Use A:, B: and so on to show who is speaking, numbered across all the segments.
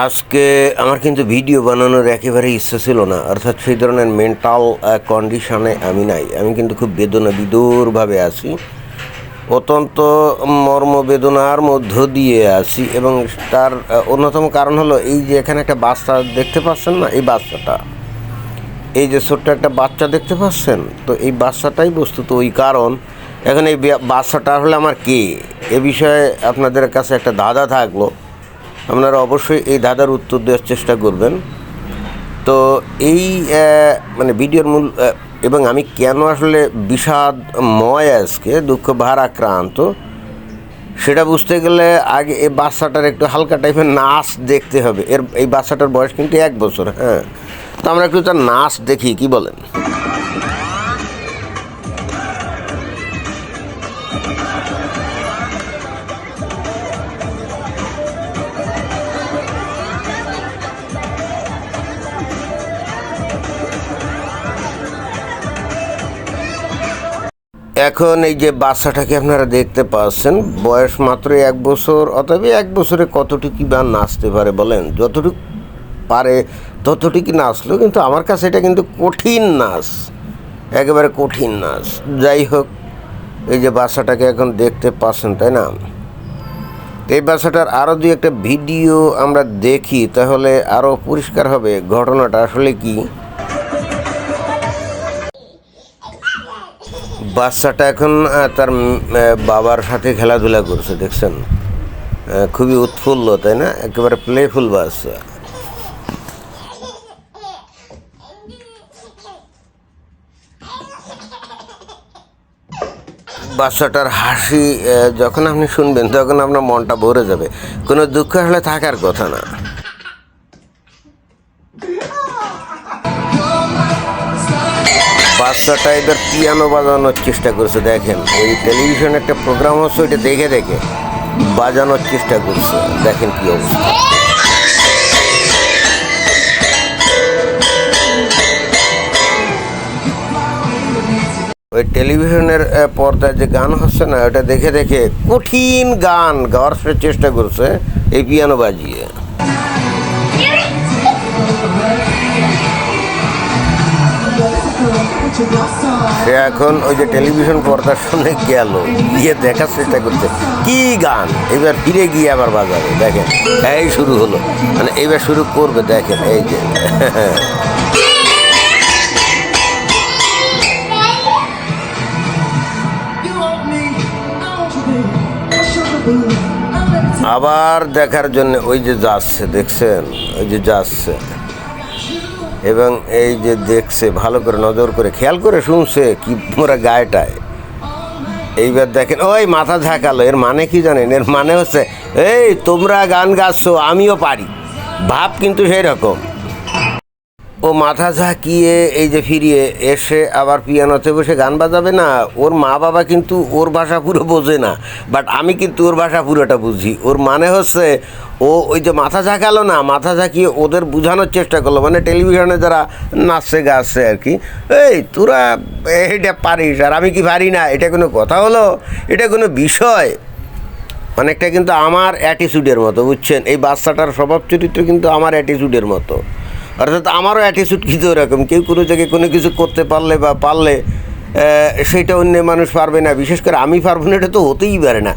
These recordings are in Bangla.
A: আজকে আমার কিন্তু ভিডিও বানানোর একেবারে ইচ্ছা ছিল না, অর্থাৎ সেই ধরনের মেন্টাল কন্ডিশনে আমি নাই। আমি কিন্তু খুব বিদুরভাবে আছি, অত্যন্ত মর্মবেদনার মধ্য দিয়ে আছি। এবং তার অন্যতম কারণ হলো এই যে এখানে একটা বাচ্চা দেখতে পাচ্ছেন না, এই বাচ্চাটা, এই যে ছোট্ট একটা বাচ্চা দেখতে পাচ্ছেন, তো এই বাচ্চাটাই বস্তুত ওই কারণ। এখন এই বাচ্চাটা হলে আমার কে, এ বিষয়ে আপনাদের কাছে একটা ধাঁধা থাকলো, আপনারা অবশ্যই এই ধাঁধার উত্তর দেওয়ার চেষ্টা করবেন। তো এই মানে ভিডিওর মূল এবং আমি কেন আসলে বিষাদময় আজকে দুঃখ ভারাক্রান্ত সেটা বুঝতে গেলে আগে এই বাচ্চাটার একটু হালকা টাইপের নাচ দেখতে হবে। এই বাচ্চাটার বয়স কিন্তু 1 বছর। হ্যাঁ, তো আমরা একটু তার নাচ দেখি, কি বলেন? এখন এই যে বাচ্চাটাকে আপনারা দেখতে পাচ্ছেন, বয়স মাত্র 1 বছর। অতএব 1 বছরে কতটুকু বা নাচতে পারে বলেন? যতটুকু পারে ততটুকু নাচলো, কিন্তু আমার কাছে এটা কিন্তু কঠিন নাচ, একেবারে কঠিন নাচ। যাই হোক, এই যে বাচ্চাটাকে এখন দেখতে পাচ্ছেন, তাই না? এই বাচ্চাটার আরও দুই একটা ভিডিও আমরা দেখি, তাহলে আরও পরিষ্কার হবে ঘটনাটা আসলে কি। বাচ্চাটা এখন তার বাবার সাথে খেলাধুলা করছে, দেখছেন? খুবই উৎফুল্ল, তাই না? একেবারে প্লেফুল বাচ্চা। বাচ্চাটার হাসি যখন আপনি শুনবেন তখন আপনার মনটা ভরে যাবে। কোনো দুঃখ আসলে থাকার কথা না। বাচ্চাটা এবার পিয়ানো বাজানোর চেষ্টা করছে, দেখেন। ওই টেলিভিশনে একটা প্রোগ্রাম হচ্ছে, ওইটা দেখে দেখে বাজানোর চেষ্টা করছে, দেখেন কি অবস্থা। ওই টেলিভিশনের পর্দায় যে গান হচ্ছে না, ওটা দেখে দেখে কঠিন গান গাওয়ার চেষ্টা করছে এই পিয়ানো বাজিয়ে। সে এখন ওই যে টেলিভিশন পর্দার সামনে গেল, গিয়ে দেখার চেষ্টা করছে কি গান। এবার ফিরে গিয়ে আবার বাজাবে, দেখেন। এই শুরু হলো, মানে এইবার শুরু করবে, দেখেন। এই যে আবার দেখার জন্য ওই যে যাচ্ছে, দেখছেন? ওই যে যাচ্ছে এবং এই যে দেখছে, ভালো করে নজর করে খেয়াল করে শুনছে কি পুরা গায়েটায়। এইবার দেখেন, ওই মাথা ঝাঁকালো। এর মানে কি জানেন? এর মানে হচ্ছে, এই তোমরা গান গাচ্ছো, আমিও পারি, ভাব কিন্তু সেই রকম। ও মাথা ঝাঁকিয়ে এই যে ফিরিয়ে এসে আবার পিয়ানোতে বসে গান বাজাবে না। ওর মা বাবা কিন্তু ওর ভাষা পুরো বোঝে না, বাট আমি কিন্তু ওর ভাষা পুরোটা বুঝি। ওর মানে হচ্ছে, ও ওই যে মাথা ঝাঁকালো না, মাথা ঝাঁকিয়ে ওদের বোঝানোর চেষ্টা করলো, মানে টেলিভিশনে যারা নাচছে গাচ্ছে আর কি, এই তোরা এইটা পারিস আর আমি কি পারি না, এটা কোনো কথা হলো? এটা কোনো বিষয়? অনেকটা কিন্তু আমার অ্যাটিটিউডের মতো, বুঝছেন? এই বাচ্চাটার স্বভাব চরিত্র কিন্তু আমার অ্যাটিটিউডের মতো, অর্থাৎ আমারও অ্যাটিটিউড কিন্তু ওরকম। কেউ কোনো জায়গায় কোনো কিছু করতে পারলে বা পারলে সেটা অন্য মানুষ পারবে না, বিশেষ করে আমি পারবো না, এটা তো হতেই পারে না।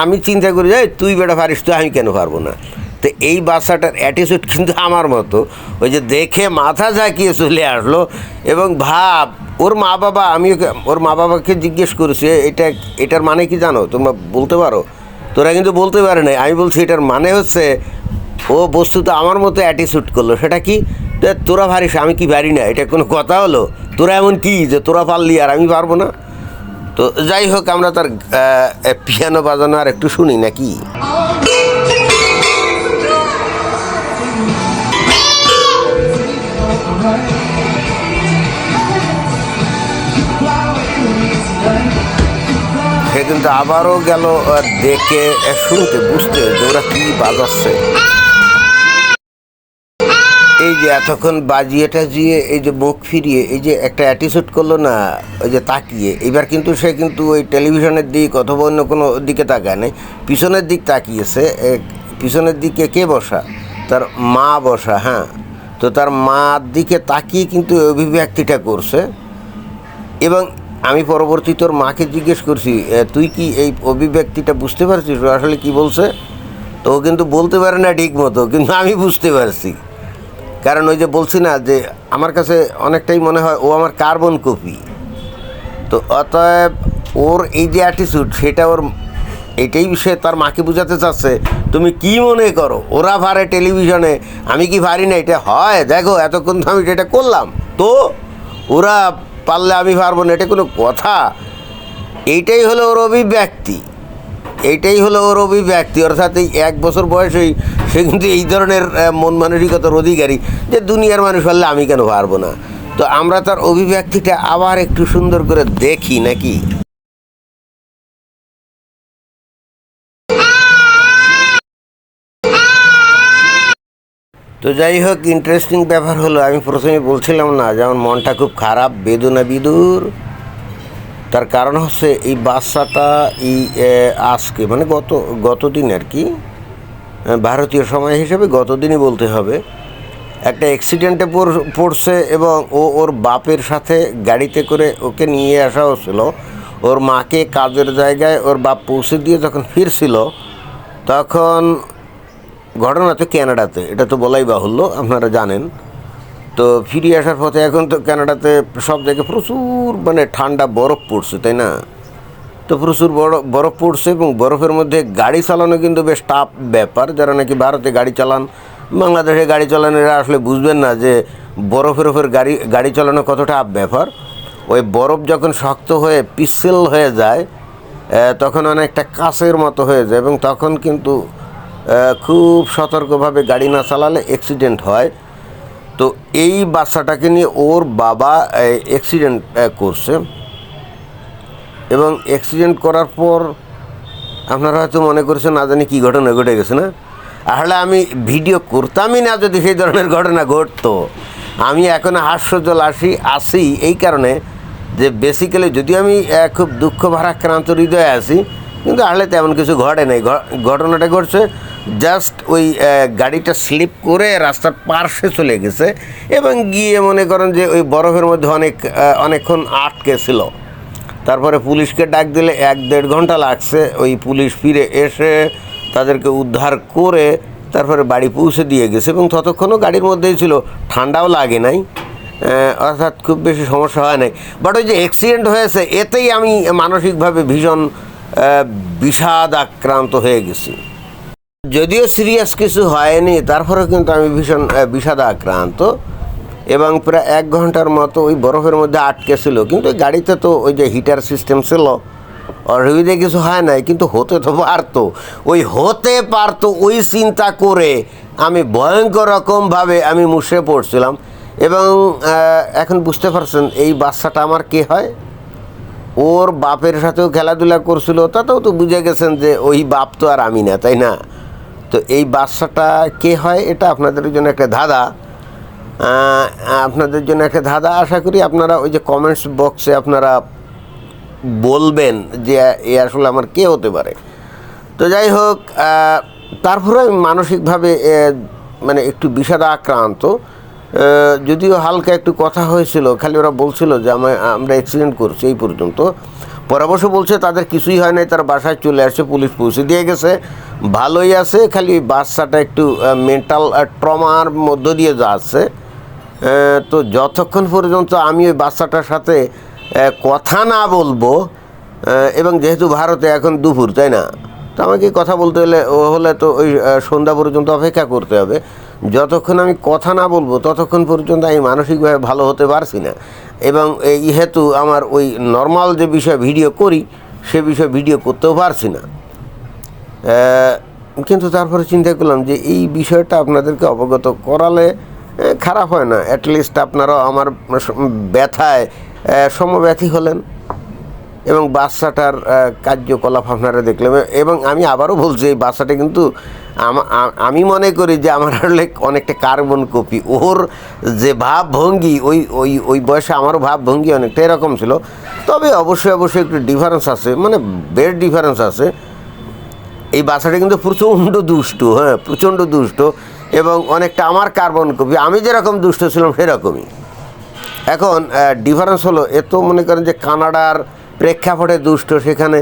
A: আমি চিন্তা করি, যাই তুই বেটা পারিস, তো আমি কেন পারবো না? তো এই বাচ্চাটার অ্যাটিটিউড কিন্তু আমার মতো। ওই যে দেখে মাথা ঝাঁকিয়ে চলে আসলো। এবং ভাব, ওর মা বাবা, আমি ওর মা বাবাকে জিজ্ঞেস করেছি, এটার মানে কি জানো? তোমরা বলতে পারো? তোরা কিন্তু বলতে পারে না। আমি বলছি এটার মানে হচ্ছে, ও বস্তুত আমার মতো অ্যাটিটিউড করলো। সেটা কি? তোরা পারিস, আমি কি পারি না, এটা কোনো কথা হলো? তোরা এমন কি যে তোরা পারলি আর আমি পারবো না? তো যাই হোক, আমরা তার পিয়ানো বাজানো আর একটু শুনি নাকি। সে কিন্তু আবারও গেল দেখে শুনতে, বুঝতে যে ওরা কি বাজাচ্ছে। এই যে এতক্ষণ বাজিয়ে টাজিয়ে এই যে মুখ ফিরিয়ে এই যে একটা অ্যাটিটিউড করলো না, ওই যে তাকিয়ে, এবার কিন্তু সে কিন্তু ওই টেলিভিশনের দিক অথবা অন্য কোনো দিকে তাকায় নাই, পিছনের দিক তাকিয়েছে। পিছনের দিকে কে বসা? তার মা বসা, হ্যাঁ, তো তার মার দিকে তাকিয়ে কিন্তু এই অভিব্যক্তিটা করছে। এবং আমি পরবর্তী তোর মাকে জিজ্ঞেস করছি, তুই কি এই অভিব্যক্তিটা বুঝতে পারছিস ও আসলে কী বলছে? তো ও কিন্তু বলতে পারে না ঠিক মতো, কিন্তু আমি বুঝতে পারছি। কারণ ওই যে বলছি না যে আমার কাছে অনেকটাই মনে হয় ও আমার কার্বন কপি। তো অতএব ওর এই যে অ্যাটিটিউড, সেটা ওর এটাই বিষয়ে তার মাকে বোঝাতে চাচ্ছে, তুমি কি মনে করো ওরা পারে টেলিভিশনে, আমি কি পারি না? এটা হয়, দেখো এতক্ষণ তো আমি এটা করলাম, তো ওরা পারলে আমি পারবো না, এটা কোনো কথা? এইটাই হলো ওর অভিব্যক্তি, এইটাই হলো ওর অভিব্যক্তি। অর্থাৎ এই 1 বছর বয়সেই সে কিন্তু এই ধরনের মন মানসিকতার অধিকারী যে দুনিয়ার মানুষ পারলে আমি কেন পারবো না। তো আমরা তার অভিব্যক্তিটা আবার একটু সুন্দর করে দেখি নাকি। তো যাই হোক, ইন্টারেস্টিং ব্যাপার হলো, আমি প্রথমে বলছিলাম না যে আমার মনটা খুব খারাপ, বেদনা বিদুর। তার কারণ হচ্ছে এই বাচ্চাটা এই আজকে মানে গতদিন আর কি, ভারতীয় সময় হিসেবে গতদিনই বলতে হবে, একটা অ্যাক্সিডেন্টে পড়ছে এবং ওর বাপের সাথে গাড়িতে করে ওকে নিয়ে আসা হচ্ছিল। ওর মাকে কাজের জায়গায় ওর বাপ পৌঁছে দিয়ে যখন ফিরছিল, তখন ঘটনা তো ক্যানাডাতে, এটা তো বলাই বাহুল্য, আপনারা জানেন। তো ফিরে আসার পথে এখন তো ক্যানাডাতে সব জায়গায় প্রচুর মানে ঠান্ডা বরফ পড়ছে, তাই না? তো প্রচুর বরফ পড়ছে এবং বরফের মধ্যে গাড়ি চালানো কিন্তু বেশ টাফ ব্যাপার। যারা নাকি ভারতে গাড়ি চালান, বাংলাদেশে গাড়ি চালানোরা আসলে বুঝবেন না যে বরফের ওপর গাড়ি চালানো কত টাফ ব্যাপার। ওই বরফ যখন শক্ত হয়ে পিচ্ছিল হয়ে যায়, তখন অনেকটা কাঁচের মতো হয়ে যায় এবং তখন কিন্তু খুব সতর্কভাবে গাড়ি না চালালে অ্যাক্সিডেন্ট হয়। তো এই বাচ্চাটাকে নিয়ে ওর বাবা অ্যাক্সিডেন্ট করছে এবং অ্যাক্সিডেন্ট করার পর আপনারা হয়তো মনে করছেন না জানি কী ঘটনা ঘটে গেছে না। আসলে আমি ভিডিও করতামই না যদি সেই ধরনের ঘটনা ঘটতো। আমি এখন হাস্যজ্জ্বল আসি এই কারণে যে বেসিক্যালি যদি আমি খুব দুঃখ ভারাক্রান্ত হৃদয়ে আছি, কিন্তু আসলে তেমন কিছু ঘটে নাই। ঘটনাটা ঘটছে জাস্ট ওই গাড়িটা স্লিপ করে রাস্তার পার্শ্বে চলে গেছে এবং গিয়ে মনে করেন যে ওই বরফের মধ্যে অনেকক্ষণ আটকে ছিল। তারপরে পুলিশকে ডাক দিলে 1-1.5 ঘন্টা লাগছে ওই পুলিশ ফিরে এসে তাদেরকে উদ্ধার করে তারপরে বাড়ি পৌঁছে দিয়ে গেছে এবং ততক্ষণও গাড়ির মধ্যেই ছিল, ঠান্ডাও লাগে নাই, অর্থাৎ খুব বেশি সমস্যা হয় নাই। বাট ওই যে অ্যাক্সিডেন্ট হয়েছে এতেই আমি মানসিকভাবে ভীষণ বিষাদ আক্রান্ত হয়ে গেছি। যদিও সিরিয়াস কিছু হয়নি, তারপরেও কিন্তু আমি ভীষণ বিষাদ আক্রান্ত এবং প্রায় 1 ঘন্টার মতো ওই বরফের মধ্যে আটকে ছিল। কিন্তু ওই গাড়িতে তো ওই যে হিটার সিস্টেম ছিল, অসুবিধে কিছু হয় নাই, কিন্তু হতে পারতো ওই চিন্তা করে আমি ভয়ঙ্কর রকমভাবে আমি মুষড়ে পড়ছিলাম। এবং এখন বুঝতে পারছেন এই বাচ্চাটা আমার কে হয়। ওর বাপের সাথেও খেলাধুলা করছিল, তাতেও তো বুঝে গেছেন যে ওই বাপ তো আর আমি না, তাই না? তো এই বাচ্চাটা কে হয় এটা আপনাদের জন্য একটা ধাঁধা, আশা করি আপনারা ওই যে কমেন্টস বক্সে আপনারা বলবেন যে এ আসলে আমার কে হতে পারে। তো যাই হোক, তারপরে আমি মানসিকভাবে মানে একটু বিষাদ আক্রান্ত, যদিও হালকা একটু কথা হয়েছিল, খালি ওরা বলছিল যে আমরা অ্যাক্সিডেন্ট করছি এই পর্যন্ত। পরামর্শ বলছে তাদের কিছুই হয় নাই, তারা বাসায় চলে আসছে, পুলিশ পৌঁছে দিয়ে গেছে, ভালোই আছে, খালি বাচ্চাটা একটু মেন্টাল ট্রমার মধ্য দিয়ে যাচ্ছে। তো যতক্ষণ পর্যন্ত আমি ওই বাচ্চাটার সাথে কথা না বলবো, এবং যেহেতু ভারতে এখন দুপুর, তাই না, তো আমাকে কথা বলতে হলে তো ওই সন্ধ্যা পর্যন্ত অপেক্ষা করতে হবে। যতক্ষণ আমি কথা না বলবো ততক্ষণ পর্যন্ত আমি মানসিকভাবে ভালো হতে পারছি না। এবং যেহেতু আমার ওই নর্মাল যে বিষয় ভিডিও করি সে বিষয়ে ভিডিও করতেও পারছি না। কিন্তু তারপরে চিন্তা করলাম যে এই বিষয়টা আপনাদেরকে অবগত করালে খারাপ হয় না, অ্যাটলিস্ট আপনারাও আমার ব্যথায় সমব্যথী হলেন এবং বাচ্চাটার কার্যকলাপ আপনারা দেখলেন। এবং আমি আবারও বলছি, এই বাচ্চাটা কিন্তু আমি মনে করি যে আমার অনেকটা কার্বন কপি। ওর যে ভাবভঙ্গি, ওই বয়সে আমারও ভাবভঙ্গি অনেকটা এরকম ছিল। তবে অবশ্যই একটু ডিফারেন্স আছে, মানে বেশ ডিফারেন্স আছে। এই বাচ্চাটা কিন্তু প্রচণ্ড দুষ্ট, প্রচণ্ড দুষ্ট। এবং অনেকটা আমার কার্বন কপি। আমি যেরকম দুষ্ট ছিলাম সেরকমই। এখন ডিফারেন্স হলো, এত মনে করেন যে কানাডার প্রেক্ষাপটে দুষ্ট, সেখানে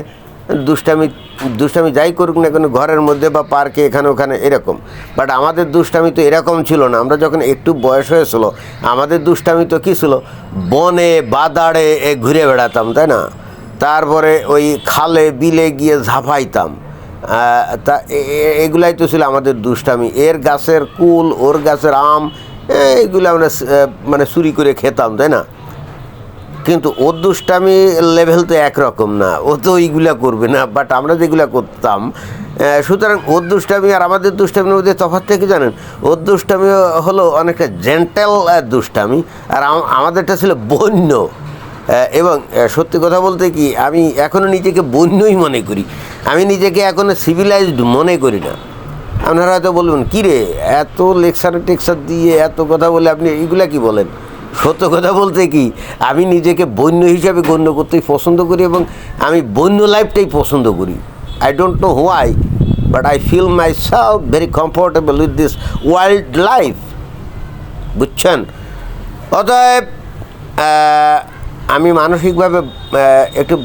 A: দুষ্টামি যাই করুক না কেন ঘরের মধ্যে বা পার্কে এখানে ওখানে এরকম। বাট আমাদের দুষ্টামি তো এরকম ছিল না। আমরা যখন একটু বয়স হয়েছিল আমাদের দুষ্টামি তো কী ছিল, বনে বাদাড়ে ঘুরে বেড়াতাম, তাই না? তারপরে ওই খালে বিলে গিয়ে ঝাঁপাইতাম। তা এগুলাই তো ছিল আমাদের দুষ্টামি। এর গাছের কুল, ওর গাছের আম, এইগুলো আমরা মানে চুরি করে খেতাম, তাই না? কিন্তু ওর দুষ্টামি লেভেল তো একরকম না, ও তো ওইগুলা করবে না, বাট আমরা যেগুলো করতাম। সুতরাং ওর দুষ্টামি আর আমাদের দুষ্টামির মধ্যে তফাৎ থেকে জানেন, ওর দুষ্টামি হলো অনেকটা জেন্টেল দুষ্টামি, আর আমাদেরটা ছিল বন্য। এবং সত্যি কথা বলতে কি, আমি এখনও নিজেকে বন্যই মনে করি, আমি নিজেকে এখনও সিভিলাইজড মনে করি না। আপনারা হয়তো বলবেন, কী রে এত লেকচার টেকচার দিয়ে এত কথা বলে আপনি এইগুলা কি বলেন? সত্য কথা বলতে কি, আমি নিজেকে বন্য হিসাবে গণ্য করতেই পছন্দ করি এবং আমি বন্য লাইফটাই পছন্দ করি। I don't know why, but I feel myself very comfortable with this wildlife, বুঝছেন? অতএব আমি মানসিকভাবে একটু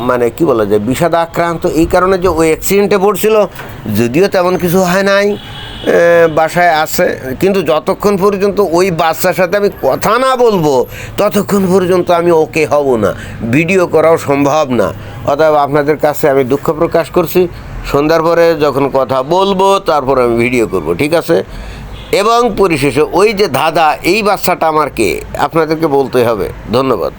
A: মানে কি বলা যায় বিষাদাক্রান্ত, এই কারণে যে ওই অ্যাক্সিডেন্টে পড়ছিল, যদিও তেমন কিছু হয় নাই, বাসায় আছে, কিন্তু যতক্ষণ পর্যন্ত ওই বাচ্চার সাথে আমি কথা না বলবো ততক্ষণ পর্যন্ত আমি ওকে হব না, ভিডিও করাও সম্ভব না। অতএব আপনাদের কাছে আমি দুঃখ প্রকাশ করছি। সন্ধ্যার পরে যখন কথা বলবো তারপর আমি ভিডিও করব, ঠিক আছে? এবং পরিশেষে ওই যে দাদা, এই বাচ্চাটা আমার কে আপনাদেরকে বলতে হবে। ধন্যবাদ।